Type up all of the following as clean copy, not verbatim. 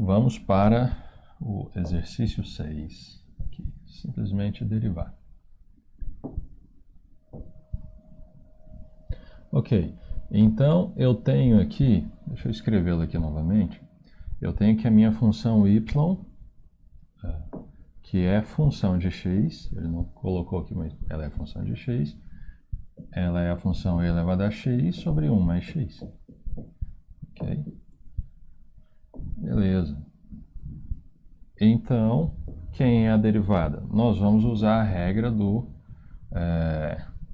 Vamos para o exercício 6. Aqui, simplesmente derivar. Ok, então eu tenho aqui, deixa eu escrevê-lo aqui novamente, eu tenho que a minha função y, que é função de x, ele não colocou aqui, mas ela é a função de x, ela é a função e elevado a x sobre 1 mais x. Ok? Beleza. Então, quem é a derivada? Nós vamos usar a regra do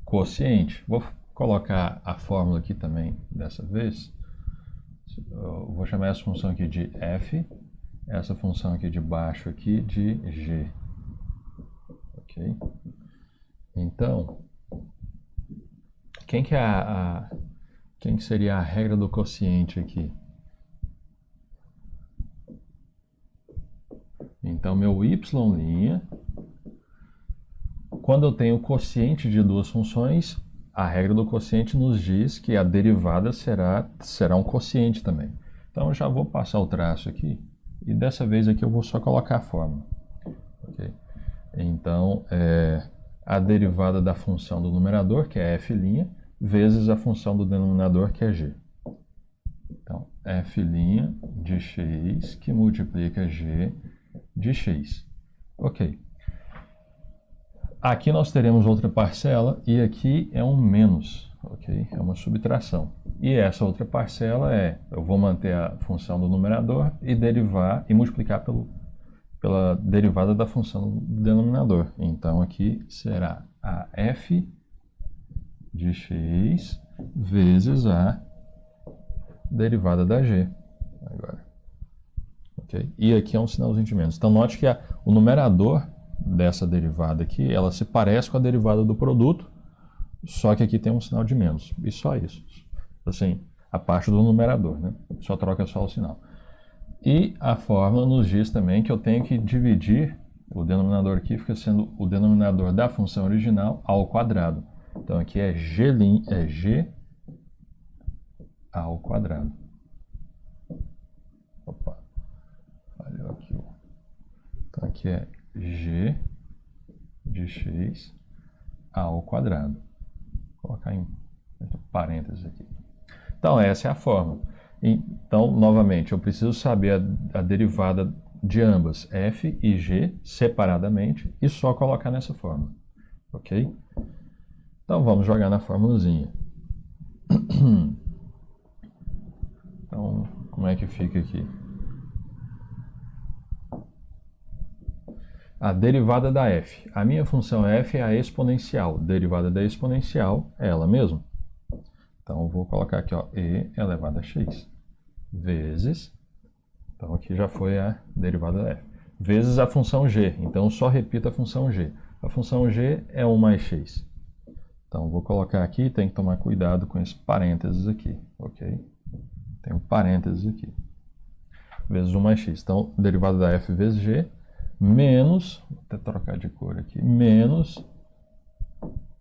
quociente. Vou colocar a fórmula aqui também, dessa vez. Eu vou chamar essa função aqui de f, essa função aqui de baixo aqui de g. Ok? Então, quem que seria a regra do quociente aqui? Então, meu y', quando eu tenho quociente de duas funções, a regra do quociente nos diz que a derivada será um quociente também. Então, eu já vou passar o traço aqui, e dessa vez aqui eu vou só colocar a fórmula. Okay? Então, a derivada da função do numerador, que é f', vezes a função do denominador, que é g. Então, f' de x que multiplica g de x. Ok. Aqui nós teremos outra parcela e aqui é um menos, ok? É uma subtração. E essa outra parcela eu vou manter a função do numerador e derivar e multiplicar pela derivada da função do denominador. Então aqui será a f de x vezes a derivada da g. Agora. Okay? E aqui é um sinalzinho de menos. Então note que o numerador dessa derivada aqui, ela se parece com a derivada do produto, só que aqui tem um sinal de menos. E só isso. Assim, a parte do numerador, né? Só troca só o sinal. E a fórmula nos diz também que eu tenho que dividir, o denominador aqui fica sendo o denominador da função original ao quadrado. Então aqui é g ao quadrado. Opa, falhou aqui. Então aqui é g de x ao quadrado. Vou colocar em parênteses aqui. Então essa é a fórmula. Então, novamente, eu preciso saber a derivada de ambas, f e g, separadamente, e só colocar nessa fórmula. Ok? Então vamos jogar na formulazinha. Então, como é que fica aqui? A derivada da f. A minha função f é a exponencial. Derivada da exponencial é ela mesma. Então, eu vou colocar aqui, ó, e elevado a x. Vezes, então aqui já foi a derivada da f. Vezes a função g. Então, só repito a função g. A função g é 1 mais x. Então, vou colocar aqui, tem que tomar cuidado com esse parênteses aqui, ok? Tem um parênteses aqui. Vezes 1 mais x. Então, derivada da f vezes g, menos, vou até trocar de cor aqui, menos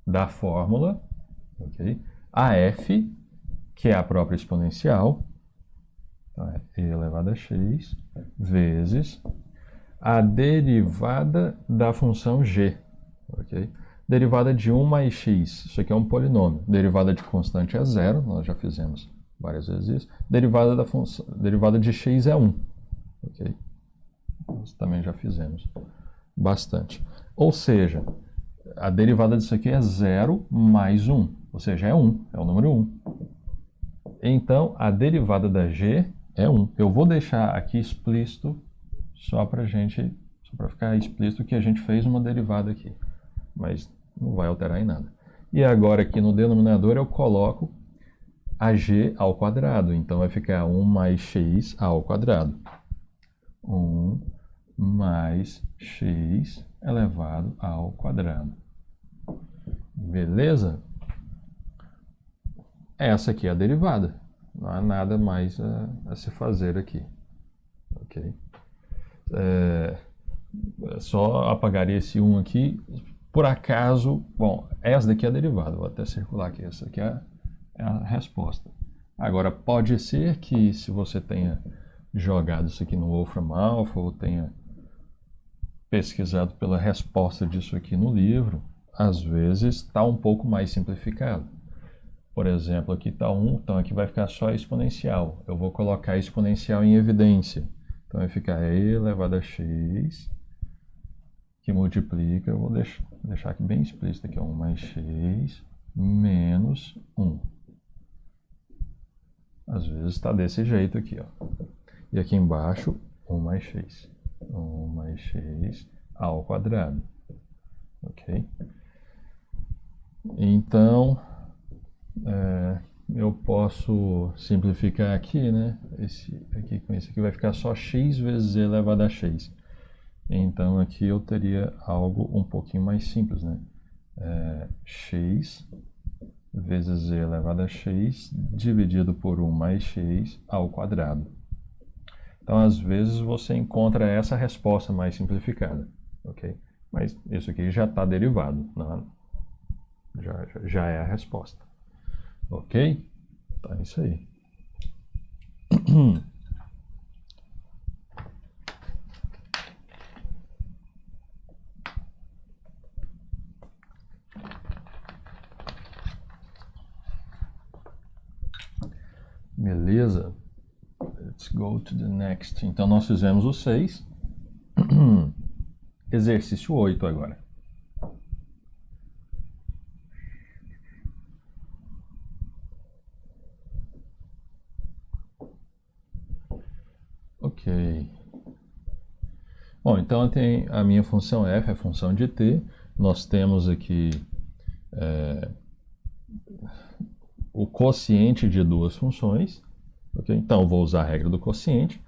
da fórmula, ok? A f, que é a própria exponencial, então é e elevado a x, vezes a derivada da função g, ok? Derivada de 1 mais x, isso aqui é um polinômio. Derivada de constante é 0, nós já fizemos várias vezes isso. Derivada de x é 1, ok? Nós também já fizemos bastante. Ou seja, a derivada disso aqui é 0 mais 1, ou seja, é 1, é o número 1. Então, a derivada da g é 1. Eu vou deixar aqui explícito, só para ficar explícito que a gente fez uma derivada aqui, mas não vai alterar em nada. E agora aqui no denominador eu coloco a g ao quadrado, então vai ficar 1 mais x ao quadrado. 1 mais x elevado ao quadrado. Beleza? Essa aqui é a derivada. Não há nada mais a se fazer aqui. Ok? Só apagaria esse 1 aqui. Por acaso, bom, essa daqui é a derivada. Vou até circular aqui. Essa aqui é a resposta. Agora, pode ser que se você tenha jogado isso aqui no Wolfram Alpha ou tenha pesquisado pela resposta disso aqui no livro, às vezes está um pouco mais simplificado. Por exemplo, aqui está 1, então aqui vai ficar só exponencial. Eu vou colocar exponencial em evidência. Então vai ficar e elevado a x, que multiplica, eu vou deixar aqui bem explícito, aqui, 1 mais x menos 1. Às vezes está desse jeito aqui, ó. E aqui embaixo, 1 mais x. 1 mais x ao quadrado. Ok? Então, eu posso simplificar aqui, né? Esse aqui com esse aqui vai ficar só x vezes e elevado a x. Então, aqui eu teria algo um pouquinho mais simples, né? X vezes e elevado a x dividido por 1 mais x ao quadrado. Então, às vezes, você encontra essa resposta mais simplificada, ok? Mas isso aqui já está derivado, não? Já é a resposta, ok? Então, é isso aí. Beleza? Let's go to the next. Então, nós fizemos o 6. Exercício 8 agora. Ok. Bom, então tem a minha função f, a função de t. Nós temos aqui o quociente de duas funções. Okay? Então, eu vou usar a regra do quociente.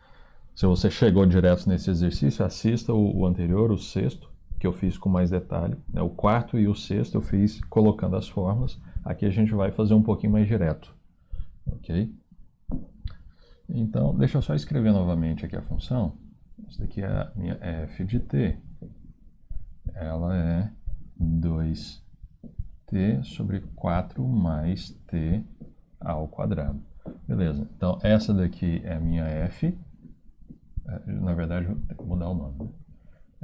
Se você chegou direto nesse exercício, assista o anterior, o sexto, que eu fiz com mais detalhe. Né? O quarto e o sexto eu fiz colocando as fórmulas. Aqui a gente vai fazer um pouquinho mais direto. Ok? Então, deixa eu só escrever novamente aqui a função. Essa daqui é a minha f de t. Ela é 2t sobre 4 mais t ao quadrado. Beleza, então essa daqui é a minha f. Na verdade, vou mudar o nome. Né?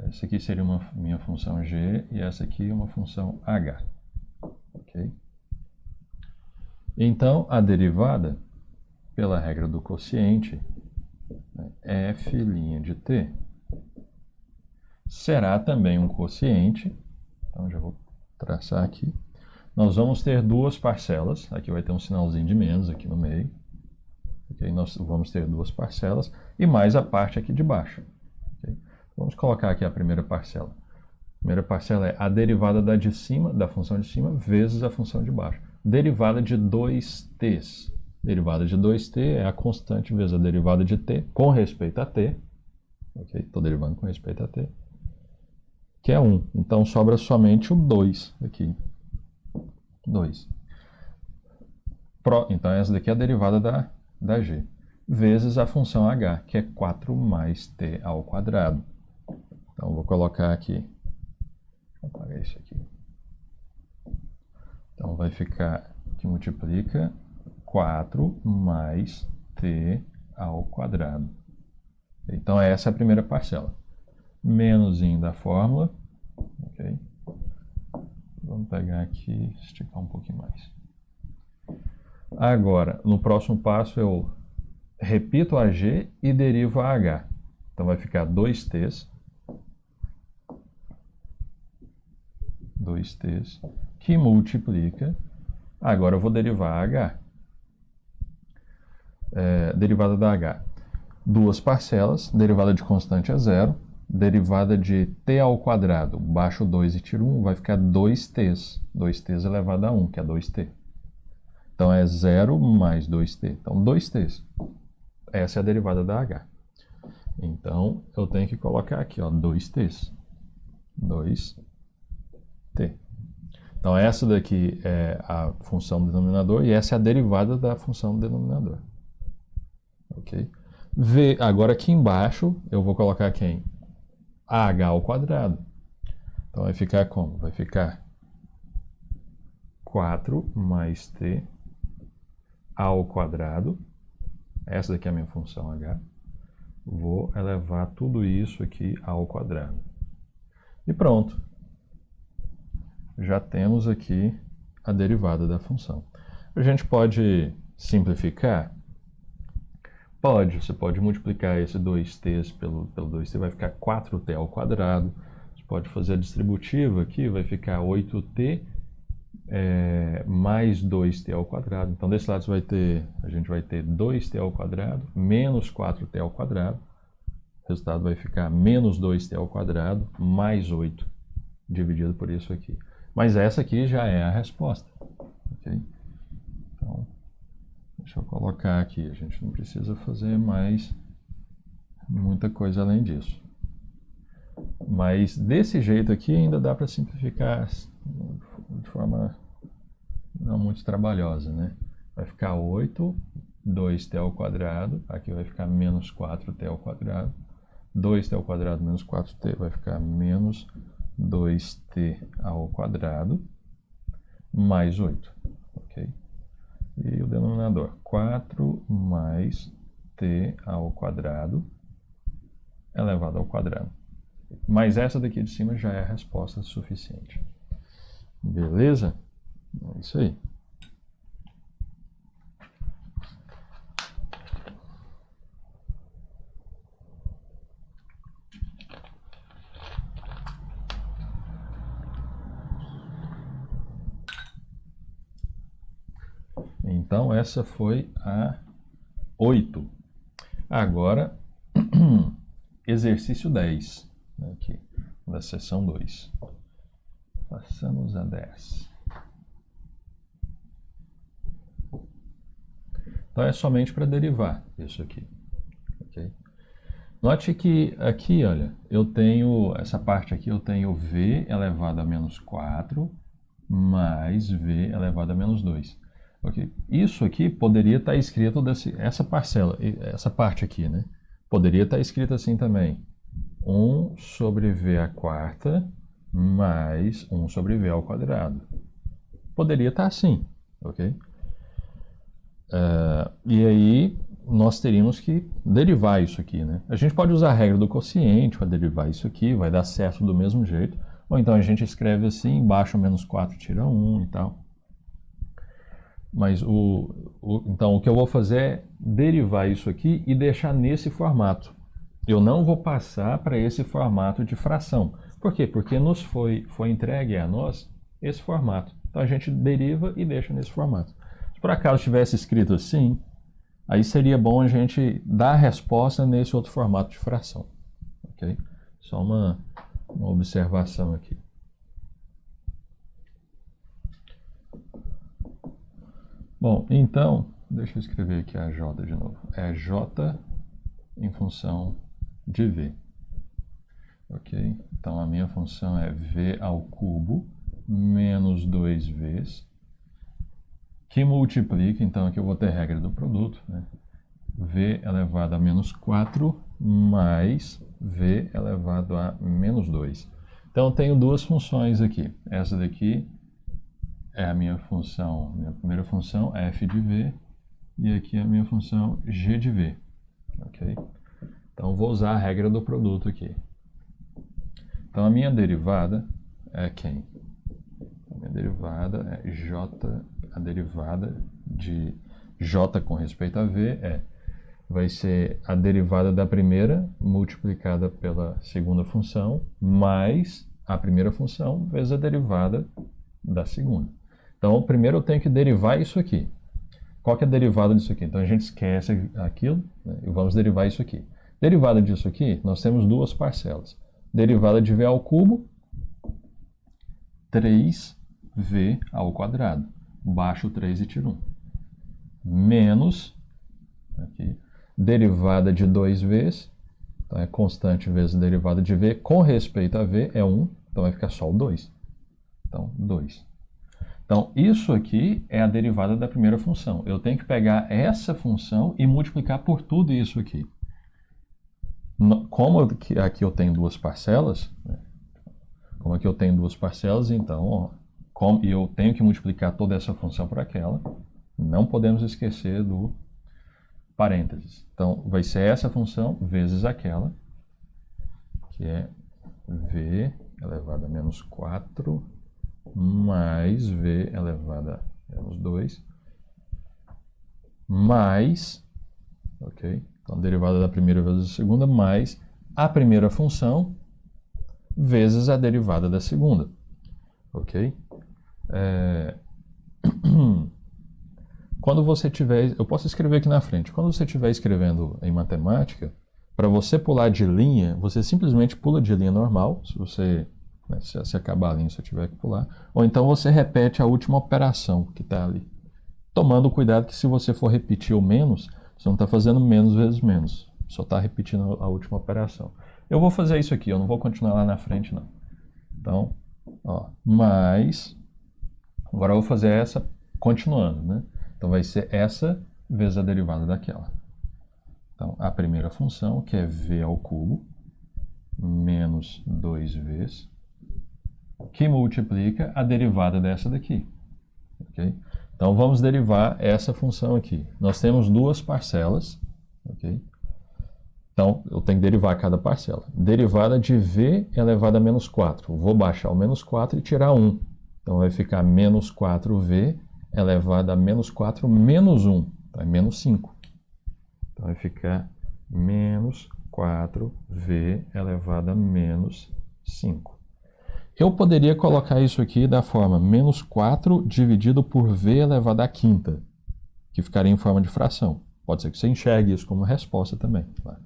Essa aqui seria minha função g e essa aqui é uma função h. Ok? Então, a derivada, pela regra do quociente, né, f' de t, será também um quociente. Então, já vou traçar aqui. Nós vamos ter duas parcelas. Aqui vai ter um sinalzinho de menos aqui no meio. Okay? Nós vamos ter duas parcelas e mais a parte aqui de baixo. Okay? Vamos colocar aqui a primeira parcela. A primeira parcela é a derivada de cima, da função de cima, vezes a função de baixo. Derivada de 2t. Derivada de 2t é a constante vezes a derivada de t com respeito a t. Ok? Estou derivando com respeito a t. Que é 1. Então, sobra somente o 2 aqui. 2. Então, essa daqui é a derivada da g. Vezes a função h, que é 4 mais t ao quadrado. Então, vou colocar aqui. Vou apagar isso aqui. Então, vai ficar que multiplica 4 mais t ao quadrado. Então, essa é a primeira parcela. Menosinho da fórmula. Ok? Vamos pegar aqui, esticar um pouquinho mais. Agora, no próximo passo, eu repito a g e derivo a h. Então, vai ficar 2t. 2t, que multiplica. Agora eu vou derivar a h. Derivada da h. Duas parcelas, derivada de constante é zero. Derivada de t ao quadrado, baixo 2 e tiro 1, vai ficar 2t. 2t elevado a 1, que é 2t. Então, é 0 mais 2t. Então, 2t. Essa é a derivada da h. Então, eu tenho que colocar aqui, ó, 2t. 2t. Então, essa daqui é a função do denominador e essa é a derivada da função do denominador. Ok? Agora, aqui embaixo, eu vou colocar quem? AH ao quadrado. Então, vai ficar como? Vai ficar 4 mais t ao quadrado. Essa daqui é a minha função h. vou elevar tudo isso aqui ao quadrado. E pronto. Já temos aqui a derivada da função. A gente pode simplificar? Pode. Você pode multiplicar esse 2t pelo 2t, vai ficar 4t ao quadrado. Você pode fazer a distributiva aqui, vai ficar 8t mais 2t ao quadrado. Então, desse lado a gente vai ter 2t ao quadrado menos 4t ao quadrado. O resultado vai ficar menos 2t ao quadrado mais 8, dividido por isso aqui. Mas essa aqui já é a resposta. Okay? Então, deixa eu colocar aqui. A gente não precisa fazer mais muita coisa além disso. Mas desse jeito aqui ainda dá para simplificar de forma não muito trabalhosa, né? Vai ficar 8, 2t ao quadrado. Aqui vai ficar menos 4t ao quadrado. 2t ao quadrado menos 4t vai ficar menos 2t ao quadrado mais 8, ok? E o denominador, 4 mais t ao quadrado elevado ao quadrado. Mas essa daqui de cima já é a resposta suficiente. Beleza? É isso aí. Então, essa foi a 8. Agora, exercício 10, aqui, da seção 2. Passamos a 10. Então, é somente para derivar isso aqui. Okay? Note que aqui, olha, eu tenho, essa parte aqui, eu tenho v elevado a menos 4 mais v elevado a menos 2. Okay. Isso aqui poderia estar escrito essa parcela, essa parte aqui, né? Poderia estar escrito assim também. 1 sobre v à quarta mais 1 sobre v ao quadrado. Poderia estar assim, ok? E aí nós teríamos que derivar isso aqui, né? A gente pode usar a regra do quociente para derivar isso aqui, vai dar certo do mesmo jeito. Ou então a gente escreve assim, embaixo menos 4 tira 1 e tal. Mas então o que eu vou fazer é derivar isso aqui e deixar nesse formato. Eu não vou passar para esse formato de fração. Por quê? Porque nos foi entregue a nós esse formato. Então a gente deriva e deixa nesse formato. Se por acaso tivesse escrito assim, aí seria bom a gente dar a resposta nesse outro formato de fração. Ok? Só uma observação aqui. Bom, então, deixa eu escrever aqui a j de novo. É j em função de v. Ok? Então, a minha função é v ao cubo menos 2v, que multiplica, então aqui eu vou ter regra do produto, né? V elevado a menos 4 mais v elevado a menos 2. Então, eu tenho duas funções aqui. Essa daqui é a minha função, minha primeira função, f de v, e aqui a minha função g de v. Ok? Então, vou usar a regra do produto aqui. Então, a minha derivada é quem? A minha derivada é j, a derivada de j com respeito a v vai ser a derivada da primeira multiplicada pela segunda função, mais a primeira função vezes a derivada da segunda. Então, primeiro eu tenho que derivar isso aqui. Qual que é a derivada disso aqui? Então, a gente esquece aquilo, né, e vamos derivar isso aqui. Derivada disso aqui, nós temos duas parcelas. Derivada de v ao cubo, 3v ao quadrado. Baixo 3 e tiro 1. Menos, aqui, derivada de 2v, então é constante vezes a derivada de v com respeito a v é 1, então vai ficar só o 2. Então, 2. Então, isso aqui é a derivada da primeira função. Eu tenho que pegar essa função e multiplicar por tudo isso aqui. Como aqui eu tenho duas parcelas, né? Como aqui eu tenho duas parcelas, então, e eu tenho que multiplicar toda essa função por aquela, não podemos esquecer parênteses. Então, vai ser essa função vezes aquela, que é v elevado a menos 4 mais v elevado a menos 2 mais, ok? Então, derivada da primeira vezes a segunda mais a primeira função vezes a derivada da segunda, ok? Quando você tiver, eu posso escrever aqui na frente, quando você estiver escrevendo em matemática, para você pular de linha, você simplesmente pula de linha normal, se você, né, se acabar a linha, você tiver que pular, ou então você repete a última operação que está ali. Tomando cuidado que se você for repetir o menos, você não está fazendo menos vezes menos, só está repetindo a última operação. Eu vou fazer isso aqui, eu não vou continuar lá na frente não. Então, ó, mais, agora eu vou fazer essa continuando, né? Então vai ser essa vezes a derivada daquela. Então, a primeira função, que é v ao cubo, menos 2v, que multiplica a derivada dessa daqui. Okay? Então, vamos derivar essa função aqui. Nós temos duas parcelas. Okay? Então, eu tenho que derivar cada parcela. Derivada de v elevado a menos 4. Vou baixar o menos 4 e tirar 1. Então, vai ficar menos 4v elevado a menos 4 menos 1. Então, é menos 5. Então, vai ficar menos 4v elevado a menos 5. Eu poderia colocar isso aqui da forma menos 4 dividido por v elevado à quinta, que ficaria em forma de fração. Pode ser que você enxergue isso como resposta também. Tá?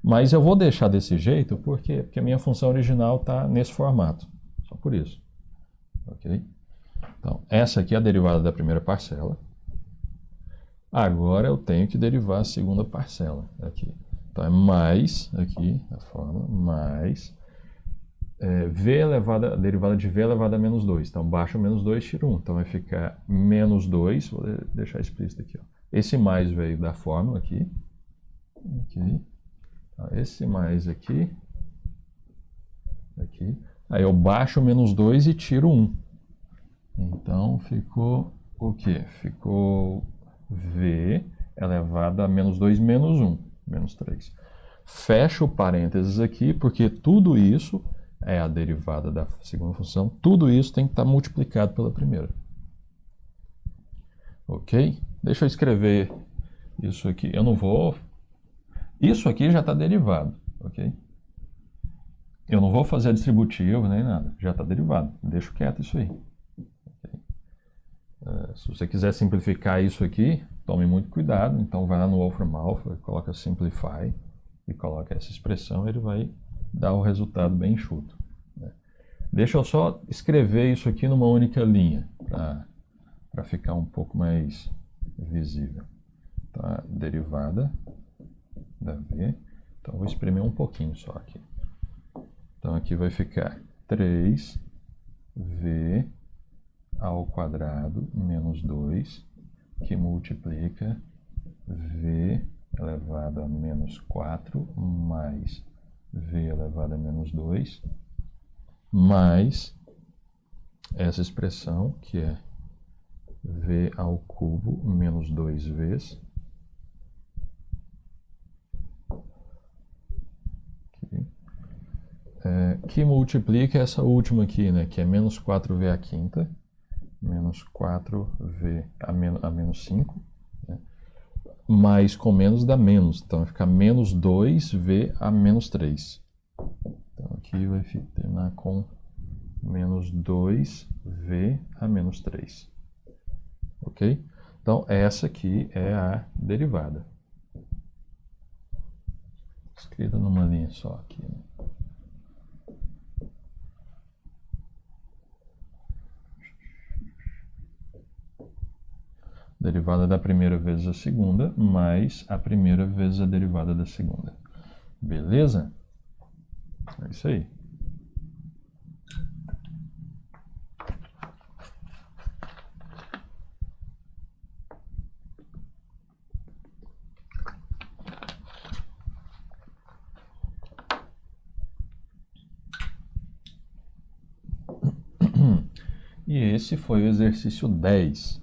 Mas eu vou deixar desse jeito porque a minha função original está nesse formato. Só por isso. Ok? Então, essa aqui é a derivada da primeira parcela. Agora eu tenho que derivar a segunda parcela aqui. Então é mais, aqui, a forma, mais v elevado, a derivada de v elevado a menos 2. Então baixo menos 2, tiro 1. Então vai ficar menos 2, vou deixar explícito aqui. Ó. Esse mais veio da fórmula aqui. Então, esse mais aqui. Aí eu baixo menos 2 e tiro 1. Então ficou o quê? Ficou v elevado a menos 2 menos 1, menos 3. Fecho parênteses aqui, porque tudo isso é a derivada da segunda função. Tudo isso tem que estar multiplicado pela primeira. Ok? Deixa eu escrever isso aqui. Eu não vou... Isso aqui já está derivado, ok? Eu não vou fazer distributivo nem nada. Já está derivado. Deixo quieto isso aí. Se você quiser simplificar isso aqui, tome muito cuidado. Então vai lá no Wolfram Alpha, coloca Simplify e coloca essa expressão, ele vai dar o resultado bem enxuto. Deixa eu só escrever isso aqui numa única linha, para ficar um pouco mais visível. Então, a derivada da v, então vou exprimir um pouquinho só aqui. Então aqui vai ficar 3v ao quadrado menos 2, que multiplica v elevado a menos 4 mais v elevado a menos 2, mais essa expressão, que é v ao cubo menos 2v, que multiplica essa última aqui, né, que é menos 4v à quinta, menos 4v a menos 5, né? Mais com menos dá menos, então vai ficar menos 2v a menos 3. Então aqui vai terminar com menos 2v a menos 3. Ok? Então essa aqui é a derivada. Escrita numa linha só aqui, né? Derivada da primeira vezes a segunda, mais a primeira vezes a derivada da segunda. Beleza? É isso aí. E esse foi o exercício 10.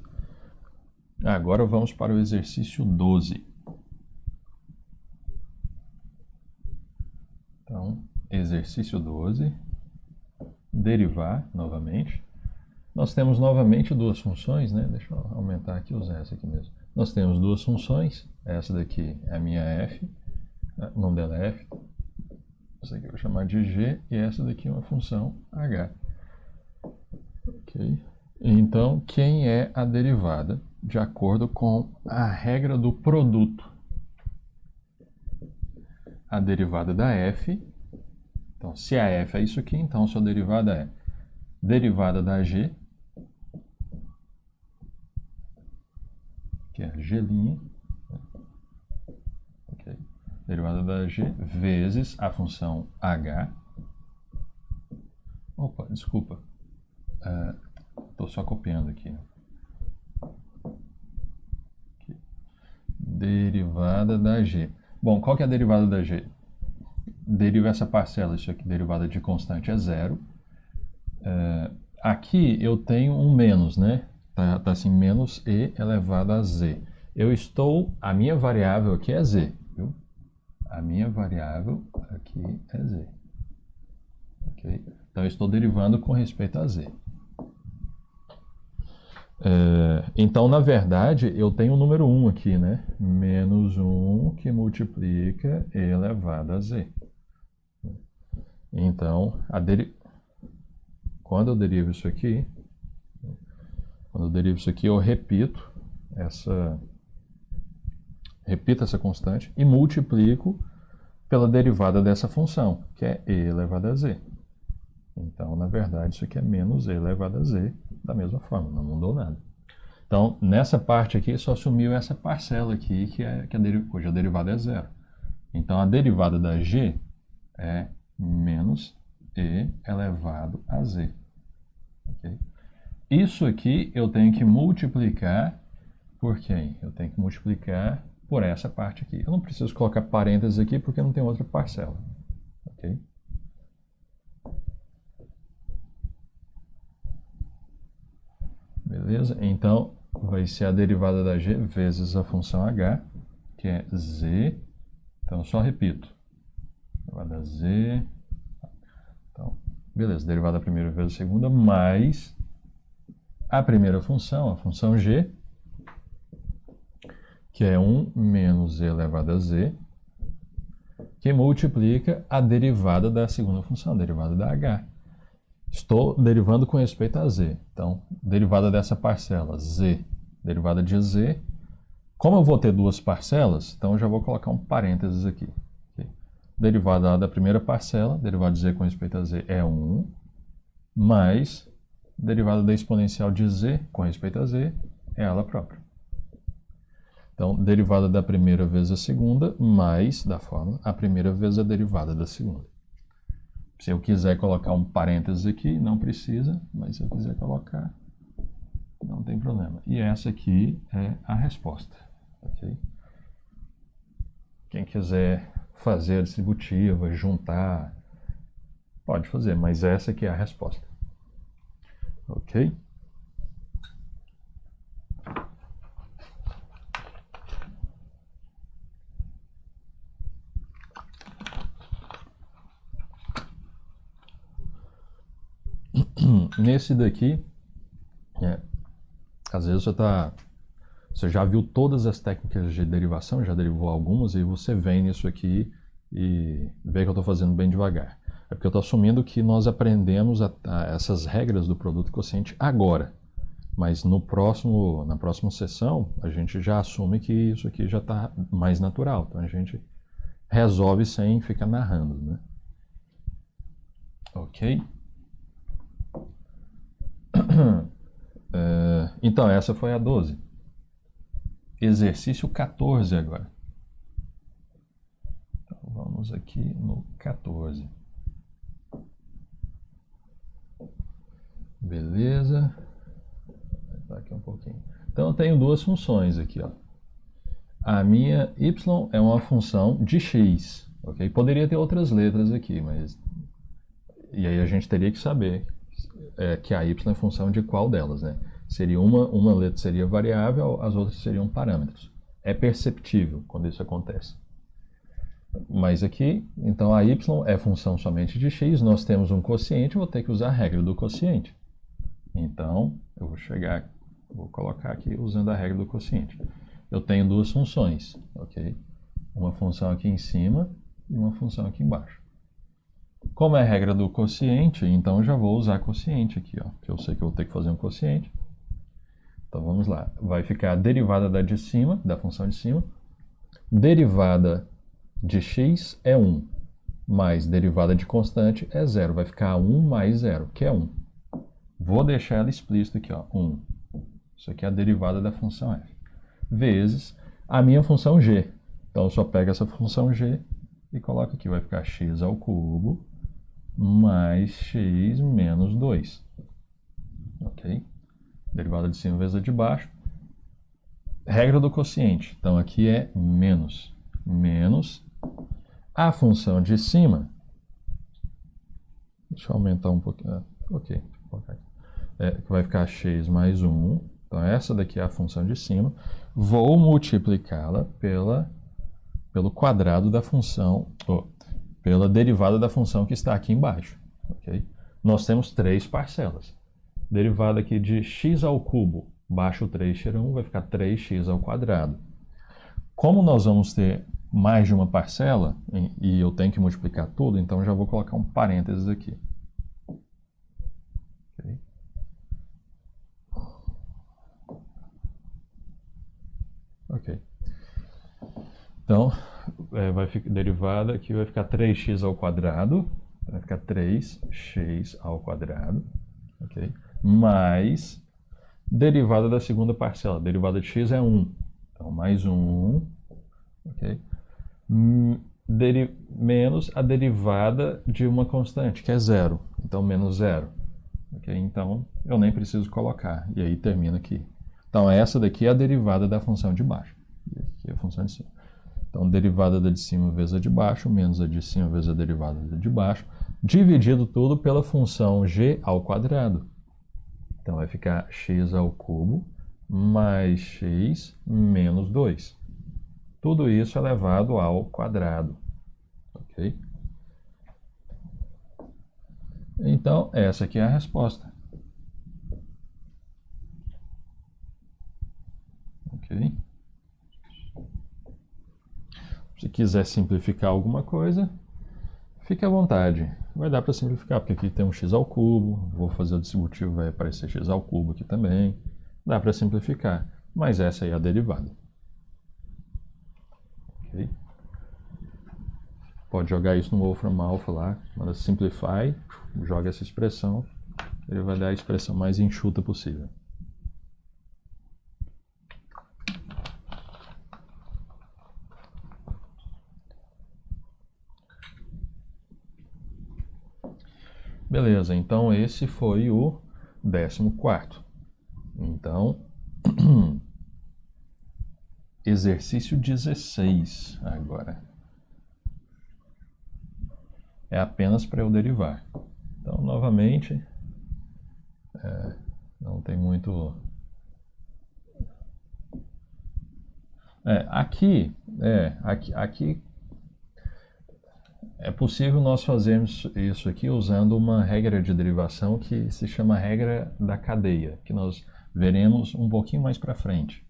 Agora vamos para o exercício 12. Então, exercício 12, derivar novamente. Nós temos novamente duas funções, né? Deixa eu aumentar aqui, usar essa aqui mesmo. Nós temos duas funções, essa daqui é a minha f, o nome dela é f, essa aqui eu vou chamar de g, e essa daqui é uma função h. Ok? Então, quem é a derivada de acordo com a regra do produto? A derivada da f, então se a f é isso aqui, então sua derivada é derivada da g, que é g', okay. Derivada da g vezes a função h. Opa, desculpa, estou só copiando aqui. Derivada da g. Bom, qual que é a derivada da g? Deriva essa parcela, isso aqui, derivada de constante é zero. Aqui eu tenho um menos, né? Tá assim, menos e elevado a z. A minha variável aqui é z, viu? A minha variável aqui é z. Ok? Então eu estou derivando com respeito a z. Então, na verdade, eu tenho o número 1 aqui, né? Menos 1 que multiplica e elevado a z. Então, quando eu derivo isso aqui, eu repito essa constante e multiplico pela derivada dessa função, que é e elevado a z. Então, na verdade, isso aqui é menos e elevado a z, da mesma forma, não mudou nada. Então, nessa parte aqui, só sumiu essa parcela aqui, cuja a derivada é zero. Então, a derivada da g é menos e elevado a z. Okay? Isso aqui eu tenho que multiplicar por quem? Eu tenho que multiplicar por essa parte aqui. Eu não preciso colocar parênteses aqui porque não tem outra parcela. Ok? Beleza? Então, vai ser a derivada da g vezes a função h, que é z. Então, só repito. Derivada z. Então, beleza. Derivada da primeira vezes a segunda, mais a primeira função, a função g, que é 1 menos z elevado a z, que multiplica a derivada da segunda função, a derivada da h. Estou derivando com respeito a z. Então, derivada dessa parcela, z, derivada de z. Como eu vou ter duas parcelas, então eu já vou colocar um parênteses aqui. Okay? Derivada da primeira parcela, derivada de z com respeito a z é 1, mais derivada da exponencial de z com respeito a z é ela própria. Então, derivada da primeira vezes a segunda, mais, da fórmula, a primeira vezes a derivada da segunda. Se eu quiser colocar um parênteses aqui, não precisa, mas se eu quiser colocar, não tem problema. E essa aqui é a resposta. Okay? Quem quiser fazer a distributiva, juntar, pode fazer, mas essa aqui é a resposta. Ok? Nesse daqui, às vezes você já viu todas as técnicas de derivação, já derivou algumas, e você vem nisso aqui e vê que eu estou fazendo bem devagar. É porque eu estou assumindo que nós aprendemos essas regras do produto quociente agora. Mas na próxima sessão, a gente já assume que isso aqui já está mais natural. Então a gente resolve sem ficar narrando, né? Ok? Então, essa foi a 12. Exercício 14 agora. Então, vamos aqui no 14. Beleza. Vou dar aqui um pouquinho. Então, eu tenho duas funções aqui, ó. A minha y é uma função de x, ok? Poderia ter outras letras aqui, mas... E aí a gente teria que saber que a y é função de qual delas, né? Seria uma letra seria variável, as outras seriam parâmetros. É perceptível quando isso acontece. Mas aqui, então a y é função somente de x, nós temos um quociente, eu vou ter que usar a regra do quociente. Então, eu vou colocar aqui usando a regra do quociente. Eu tenho duas funções, ok? Uma função aqui em cima e uma função aqui embaixo. Como é a regra do quociente, então eu já vou usar quociente aqui, ó, que eu sei que eu vou ter que fazer um quociente. Então vamos lá, vai ficar a derivada da de cima, da função de cima, derivada de x é 1, mais derivada de constante é 0, vai ficar 1 mais 0, que é 1. Vou deixar ela explícita aqui, ó, 1. Isso aqui é a derivada da função f. Vezes a minha função g. Então eu só pego essa função g e coloco aqui, vai ficar x ao cubo mais x menos 2. Ok? Derivada de cima vezes a de baixo. Regra do quociente. Então aqui é menos. Menos a função de cima. Deixa eu aumentar um pouquinho. Ok. Que vai ficar x mais 1. Então essa daqui é a função de cima. Vou multiplicá-la pelo quadrado da função, pela derivada da função que está aqui embaixo. Okay? Nós temos três parcelas. Derivada aqui de x ao cubo, baixo 3 tira 1, vai ficar 3x ao quadrado. Como nós vamos ter mais de uma parcela, e eu tenho que multiplicar tudo, então já vou colocar um parênteses aqui. Okay. Ok. Então, vai ficar derivada aqui, vai ficar 3x ao quadrado, vai ficar 3x ao quadrado, ok? Mais derivada da segunda parcela, derivada de x é 1, então mais 1, ok? Menos a derivada de uma constante, que é 0, então menos 0, ok? Então, eu nem preciso colocar, e aí termina aqui. Então, essa daqui é a derivada da função de baixo, e aqui é a função de cima. Então, derivada da de cima vezes a de baixo, menos a de cima vezes a derivada da de baixo, dividido tudo pela função g ao quadrado. Então, vai ficar x ao cubo mais x menos 2. Tudo isso elevado ao quadrado. Ok? Então, essa aqui é a resposta. Ok? Se quiser simplificar alguma coisa, fique à vontade. Vai dar para simplificar, porque aqui tem um x ao cubo, vou fazer o distributivo, vai aparecer x ao cubo aqui também. Dá para simplificar, mas essa aí é a derivada. Okay. Pode jogar isso no Wolfram Alpha lá, manda simplify, joga essa expressão, ele vai dar a expressão mais enxuta possível. Beleza, então esse foi o 14º. Então, exercício 16 agora. É apenas para eu derivar. Então, novamente, não tem muito... Aqui é possível nós fazermos isso aqui usando uma regra de derivação que se chama regra da cadeia, que nós veremos um pouquinho mais para frente.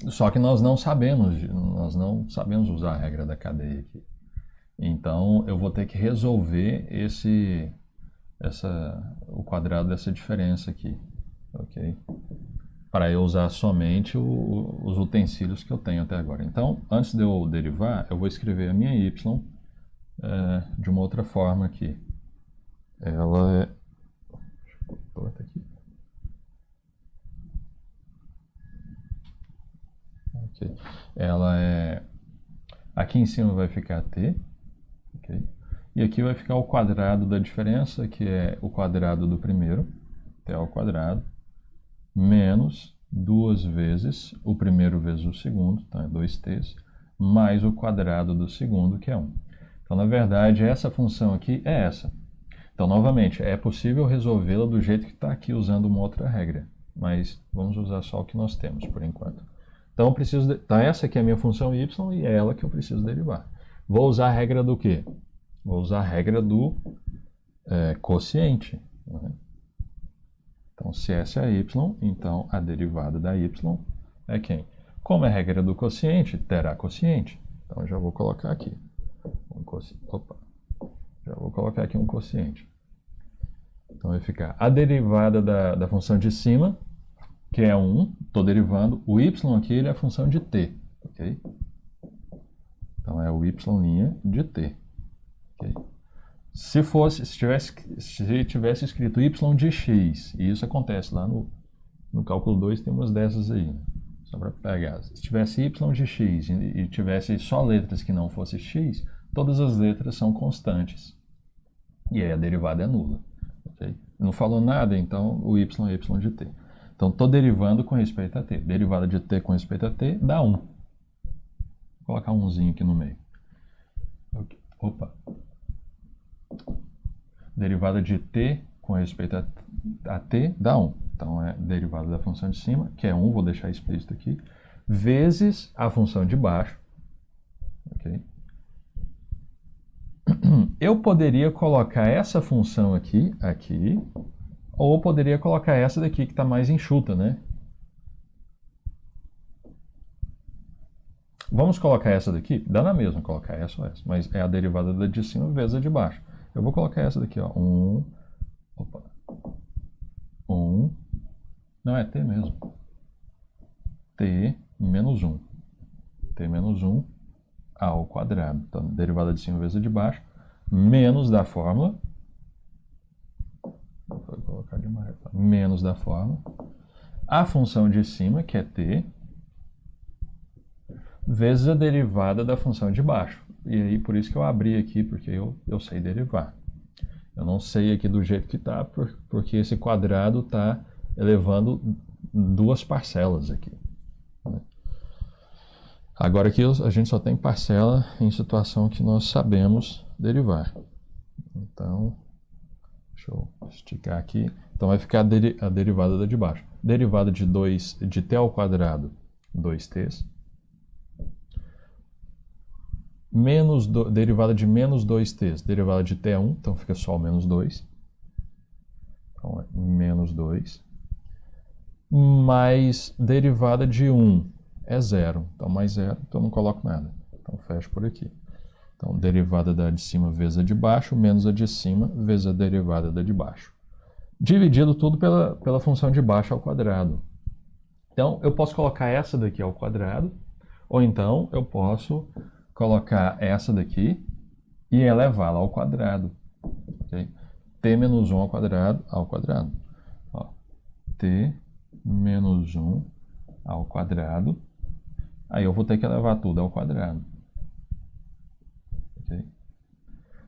Só que nós não sabemos usar a regra da cadeia aqui. Então eu vou ter que resolver o quadrado dessa diferença aqui, ok? Para eu usar somente os utensílios que eu tenho até agora. Então, antes de eu derivar, eu vou escrever a minha y de uma outra forma aqui. Ela é... Deixa eu botar aqui. Ok. Ela é... Aqui em cima vai ficar t. Okay? E aqui vai ficar o quadrado da diferença, que é o quadrado do primeiro, t ao quadrado, menos 2 vezes o primeiro vezes o segundo, então é 2t, mais o quadrado do segundo, que é 1. Então, na verdade, essa função aqui é essa. Então, novamente, é possível resolvê-la do jeito que está aqui, usando uma outra regra, mas vamos usar só o que nós temos por enquanto. Então, então essa aqui é a minha função y e é ela que eu preciso derivar. Vou usar a regra do quê? Vou usar a regra do quociente. Né? Então, se essa é y, então a derivada da y é quem? Como é a regra do quociente, terá quociente. Então, já vou colocar aqui. Já vou colocar aqui um quociente. Então, vai ficar a derivada da função de cima, que é 1, estou derivando. O y aqui ele é a função de t, ok? Então, é o y' de t. Okay? Se tivesse escrito y de x, e isso acontece lá no cálculo 2, tem umas dessas aí, né? Só para pegar. Se tivesse y de x e tivesse só letras que não fosse x, todas as letras são constantes. E aí a derivada é nula. Okay? Não falou nada, então o y é y de t. Então, estou derivando com respeito a t. Derivada de t com respeito a t dá 1. Vou colocar um umzinho aqui no meio. Okay. Opa. Derivada de t com respeito a t dá 1. Então, é derivada da função de cima, que é 1, vou deixar explícito aqui, vezes a função de baixo. Okay? Eu poderia colocar essa função aqui, ou poderia colocar essa daqui que está mais enxuta, né? Vamos colocar essa daqui? Dá na mesma colocar essa ou essa, mas é a derivada da de cima vezes a de baixo. Eu vou colocar essa daqui, ó. 1, não é t mesmo. T menos 1. T menos 1 ao quadrado. Então, derivada de cima vezes a de baixo, menos da fórmula. Vou colocar de amarelo. Menos da fórmula. A função de cima, que é t, vezes a derivada da função de baixo. E aí, por isso que eu abri aqui, porque eu sei derivar. Eu não sei aqui do jeito que está, porque esse quadrado está elevando duas parcelas aqui. Agora aqui a gente só tem parcela em situação que nós sabemos derivar. Então, deixa eu esticar aqui. Então vai ficar a derivada da de baixo. Derivada de t ao quadrado, 2t. Derivada de menos 2t. Derivada de t é 1, então fica só o menos 2. Então é menos 2. Mais derivada de 1 é 0. Então mais 0, então não coloco nada. Então fecho por aqui. Então derivada da de cima vezes a de baixo, menos a de cima vezes a derivada da de baixo. Dividido tudo pela função de baixo ao quadrado. Então eu posso colocar essa daqui ao quadrado, ou então eu posso colocar essa daqui e elevá-la ao quadrado. Okay? T menos 1 ao quadrado. Ó, T menos 1 ao quadrado. Aí eu vou ter que elevar tudo ao quadrado. Okay?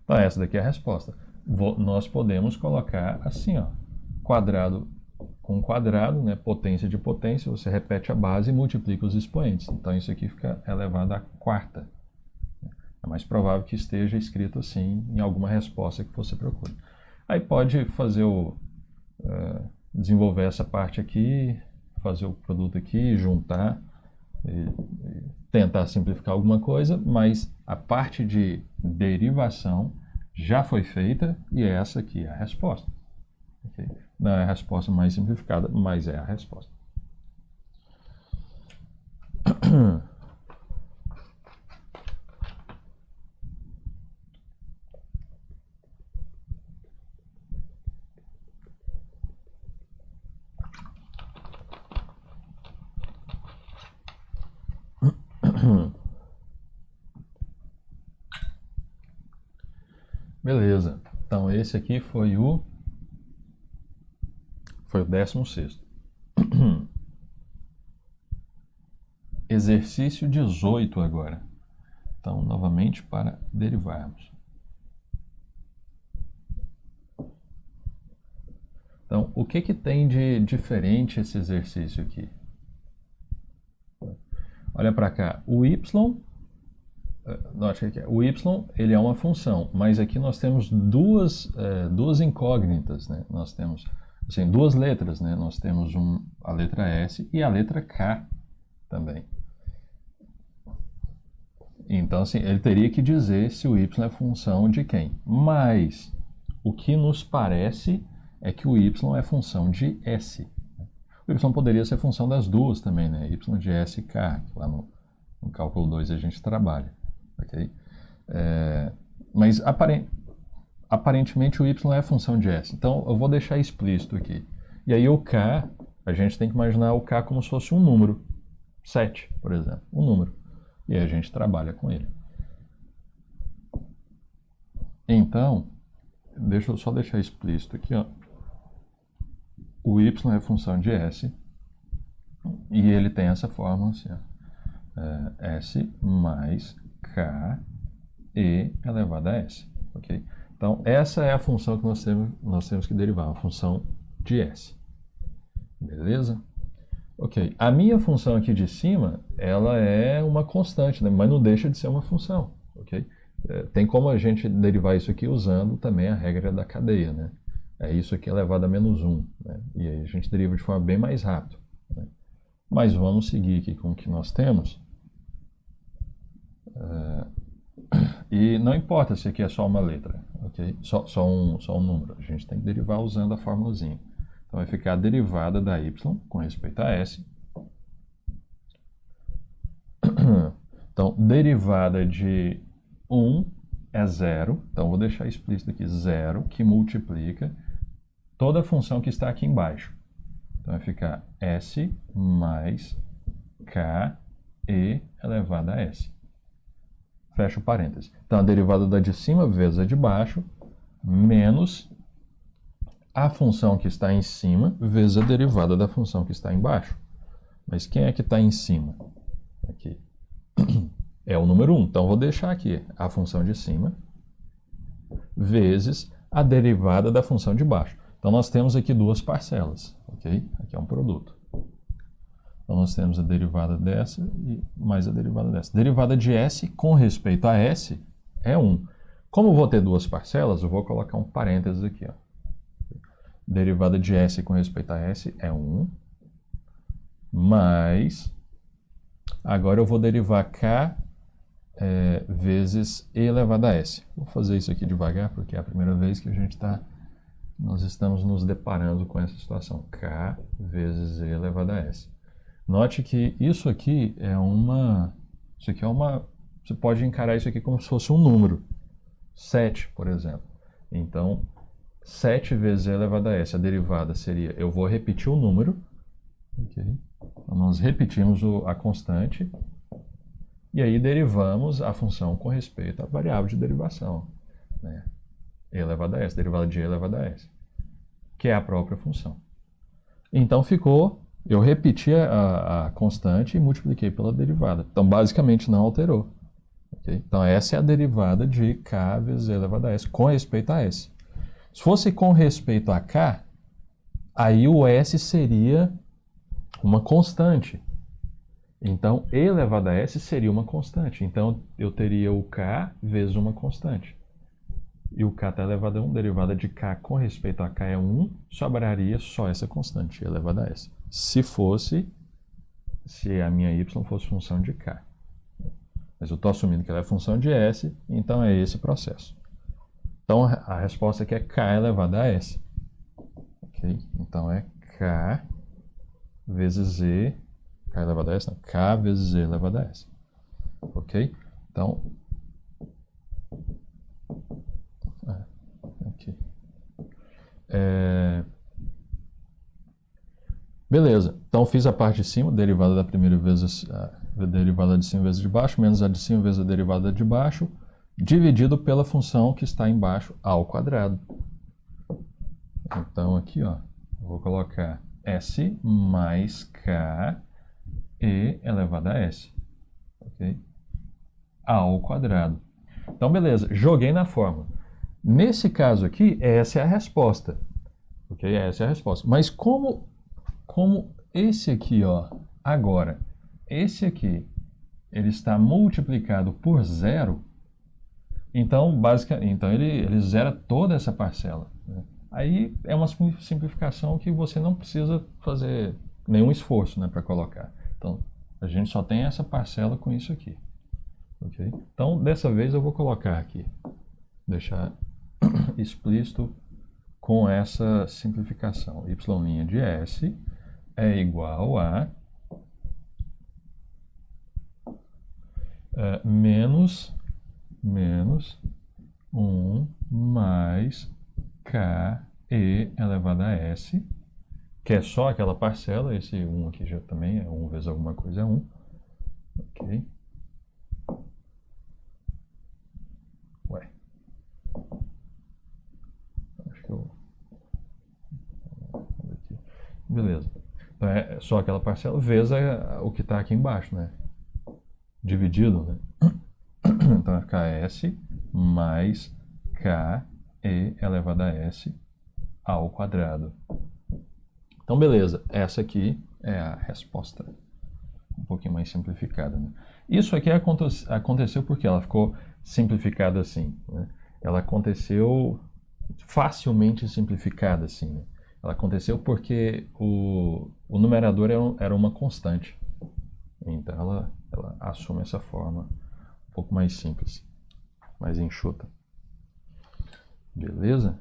Então essa daqui é a resposta. Nós podemos colocar assim, ó, quadrado com quadrado, né, potência de potência, você repete a base e multiplica os expoentes. Então isso aqui fica elevado à quarta. É mais provável que esteja escrito assim em alguma resposta que você procure. Aí pode fazer desenvolver essa parte aqui, fazer o produto aqui, juntar, e tentar simplificar alguma coisa, mas a parte de derivação já foi feita e essa aqui é a resposta. Okay? Não é a resposta mais simplificada, mas é a resposta. Beleza. Então esse aqui foi o 16º. Exercício 18 agora. Então, novamente para derivarmos. Então, o que tem de diferente esse exercício aqui? Olha para cá. O y, note que o y ele é uma função, mas aqui nós temos duas incógnitas, né? Nós temos assim, duas letras, né? Nós temos a letra S e a letra K também. Então, assim, ele teria que dizer se o y é função de quem. Mas o que nos parece é que o y é função de s. O y poderia ser função das duas também, né? Y de s e k, que lá no cálculo 2 a gente trabalha. Okay? Mas aparentemente o y é função de s. Então eu vou deixar explícito aqui. E aí o k, a gente tem que imaginar o k como se fosse um número. 7, por exemplo. Um número. E aí a gente trabalha com ele. Então, deixa eu só deixar explícito aqui, ó. O y é função de s. E ele tem essa fórmula assim, ó. S mais k e elevado a s. Okay? Então, essa é a função que nós temos que derivar, a função de s. Beleza? Ok. A minha função aqui de cima, ela é uma constante, né? Mas não deixa de ser uma função. Okay? Tem como a gente derivar isso aqui usando também a regra da cadeia, né? Isso aqui elevado a menos 1. Né? E aí a gente deriva de forma bem mais rápida. Né? Mas vamos seguir aqui com o que nós temos. E não importa se aqui é só uma letra, ok? Só um número. A gente tem que derivar usando a formulazinha. Então vai ficar a derivada da y com respeito a s. Então, derivada de 1 é 0. Então, vou deixar explícito aqui 0, que multiplica toda a função que está aqui embaixo. Então, vai ficar s mais k e elevado a s. Fecha o parêntese. Então, a derivada da de cima vezes a de baixo, menos a função que está em cima vezes a derivada da função que está embaixo. Mas quem é que está em cima? Aqui. É o número 1. Então, vou deixar aqui a função de cima vezes a derivada da função de baixo. Então, nós temos aqui duas parcelas. Ok? Aqui é um produto. Então, nós temos a derivada dessa e mais a derivada dessa. Derivada de s com respeito a s é 1. Como eu vou ter duas parcelas, eu vou colocar um parênteses aqui. Ó. Derivada de s com respeito a s é 1. Mais... Agora eu vou derivar k vezes e elevado a s. Vou fazer isso aqui devagar, porque é a primeira vez que nós estamos nos deparando com essa situação. K vezes e elevado a s. Note que isso aqui é uma... Você pode encarar isso aqui como se fosse um número. 7, por exemplo. Então, 7 vezes e elevado a s. A derivada seria... Eu vou repetir o número. Okay. Então, nós repetimos a constante. E aí derivamos a função com respeito à variável de derivação. Né? E elevado a s. Derivada de e elevado a s. Que é a própria função. Então, ficou... Eu repeti a constante e multipliquei pela derivada. Então, basicamente, não alterou. Okay? Então, essa é a derivada de k vezes e elevado a s com respeito a s. Se fosse com respeito a k, aí o s seria uma constante. Então, e elevado a s seria uma constante. Então, eu teria o k vezes uma constante. E o k está elevado a 1, derivada de k com respeito a k é 1, sobraria só essa constante, e elevado a s. Se a minha y fosse função de k. Mas eu estou assumindo que ela é função de s, então é esse processo. Então a resposta aqui é k elevado a s. Okay? Então é k vezes e, k elevado a s, não, k vezes e elevado a s. Ok? Então, aqui. Beleza, então fiz a parte de cima, derivada da primeira vezes a derivada de cima vezes de baixo, menos a de cima vezes a derivada de baixo, dividido pela função que está embaixo ao quadrado. Então aqui, ó, eu vou colocar s mais k e elevado a s, ok? Ao quadrado. Então beleza, joguei na fórmula. Nesse caso aqui, essa é a resposta, ok? Essa é a resposta. Mas como esse aqui, ó, agora, esse aqui, ele está multiplicado por 0, então, basicamente, ele zera toda essa parcela. Né? Aí é uma simplificação que você não precisa fazer nenhum esforço, né, para colocar. Então, a gente só tem essa parcela com isso aqui. Ok? Okay? Então, dessa vez eu vou colocar aqui, deixar explícito com essa simplificação. Y' de S é igual a menos 1 mais KE elevado a S, que é só aquela parcela, esse 1 aqui já também é 1 vezes alguma coisa é 1. Ok? Ué. Acho que eu... Beleza. Então é só aquela parcela vezes o que está aqui embaixo, né? Dividido, né? Então vai ficar S mais KE elevado a S ao quadrado. Então, beleza. Essa aqui é a resposta um pouquinho mais simplificada, né? Isso aqui aconteceu porque ela ficou simplificada assim, né? Ela aconteceu facilmente simplificada assim, né? Ela aconteceu porque o numerador era uma constante. Então ela assume essa forma um pouco mais simples, mais enxuta. Beleza?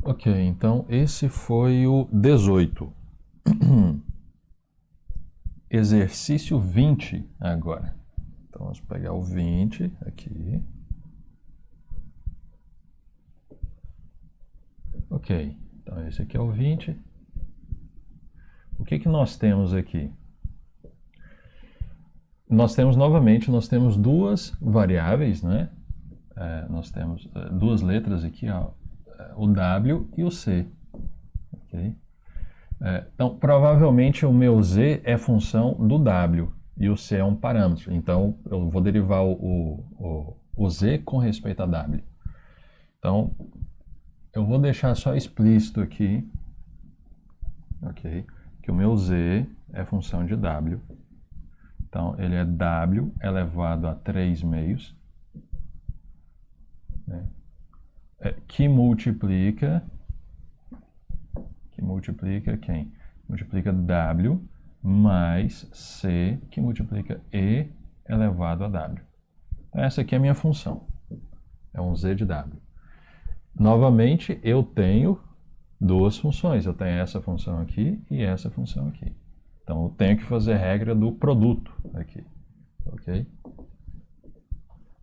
Ok, então esse foi o 18. Exercício 20 agora. Então vamos pegar o 20 aqui. Ok, então esse aqui é o 20. O que que nós temos aqui? Nós temos duas variáveis, né? Nós temos duas letras aqui, ó, o W e o C. Okay? Então, provavelmente o meu Z é função do W e o C é um parâmetro. Então, eu vou derivar o Z com respeito a W. Então, eu vou deixar só explícito aqui, ok? Que o meu Z é função de W. Então, ele é W elevado a 3 meios, né? Que multiplica quem? Multiplica W mais C, que multiplica E elevado a W. Então, essa aqui é a minha função. É um Z de W. Novamente, eu tenho duas funções. Eu tenho essa função aqui e essa função aqui. Então, eu tenho que fazer a regra do produto aqui. Ok?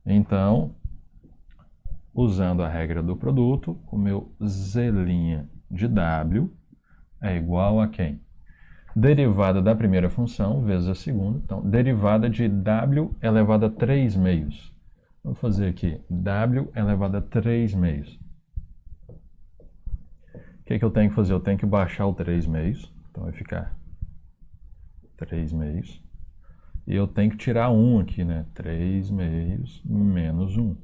Então, usando a regra do produto, o meu Z' de W é igual a quem? Derivada da primeira função vezes a segunda. Então, derivada de W elevado a 3 meios. Vou fazer aqui W elevado a 3 meios. O que eu tenho que fazer? Eu tenho que baixar o 3 meios. Então, vai ficar 3 meios. E eu tenho que tirar 1 aqui, né? 3 meios menos 1.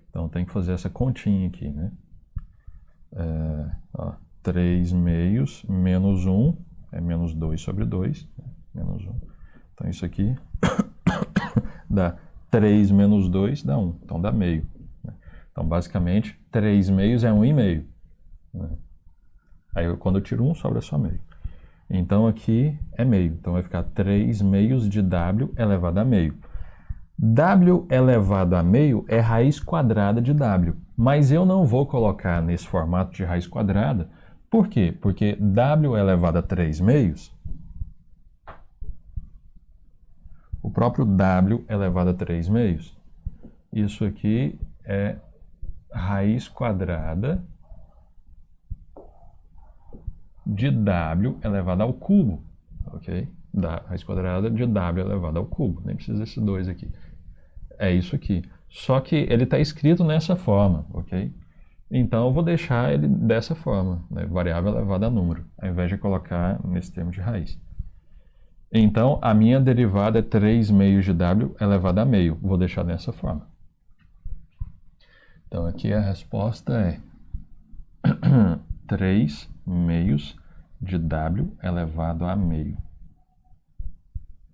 Então, tem que fazer essa continha aqui, né? 3 meios menos 1 é menos 2 sobre 2. Né? Menos 1. Então, isso aqui dá 3 menos 2 dá 1. Então, dá meio. Né? Então, basicamente, 3 meios é 1,5. Né? Aí, quando eu tiro 1, sobra só meio. Então, aqui é meio. Então, vai ficar 3 meios de W elevado a meio. W elevado a meio é raiz quadrada de W. Mas eu não vou colocar nesse formato de raiz quadrada. Por quê? Porque W elevado a 3 meios, o próprio W elevado a 3 meios, isso aqui é raiz quadrada de W elevado ao cubo, ok? Da raiz quadrada de W elevado ao cubo. Nem precisa desse 2 aqui. É isso aqui. Só que ele está escrito nessa forma, ok? Então eu vou deixar ele dessa forma, né? Variável elevada a número, ao invés de colocar nesse termo de raiz. Então a minha derivada é 3 meios de W elevado a meio. Vou deixar dessa forma. Então aqui a resposta é 3 meios de w elevado a meio.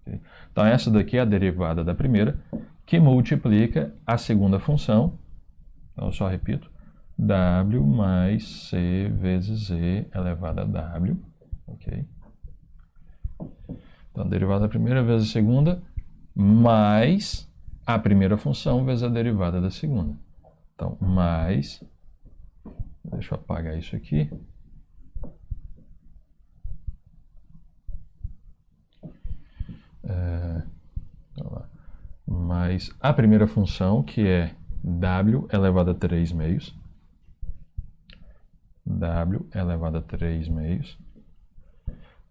Okay? Então, essa daqui é a derivada da primeira, que multiplica a segunda função. Então, eu só repito, w mais c vezes e elevado a w. Ok? Então, a derivada da primeira vezes a segunda, mais a primeira função vezes a derivada da segunda. Então, mais... Deixa eu apagar isso aqui. Mais a primeira função, que é w elevado a 3 meios. W elevado a 3 meios.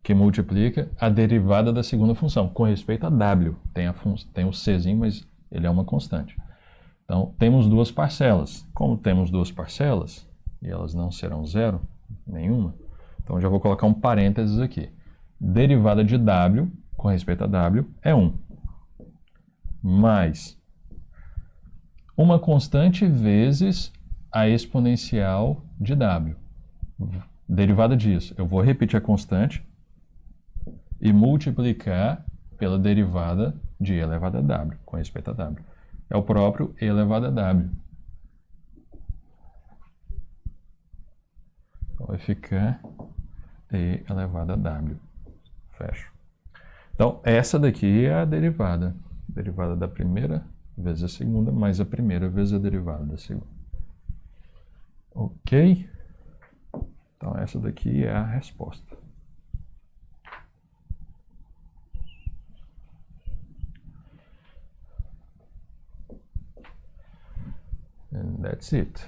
Que multiplica a derivada da segunda função, com respeito a w. Tem o czinho, mas ele é uma constante. Então, temos duas parcelas. Como temos duas parcelas, e elas não serão zero, nenhuma, então já vou colocar um parênteses aqui. Derivada de w, com respeito a w, é 1. Mais uma constante vezes a exponencial de w. Derivada disso, eu vou repetir a constante e multiplicar pela derivada de e elevado a w, com respeito a w. É o próprio e elevado a w. Então, vai ficar e elevado a w. Fecho. Então, essa daqui é a derivada. Derivada da primeira vezes a segunda, mais a primeira vezes a derivada da segunda. Ok? Então, essa daqui é a resposta. And that's it.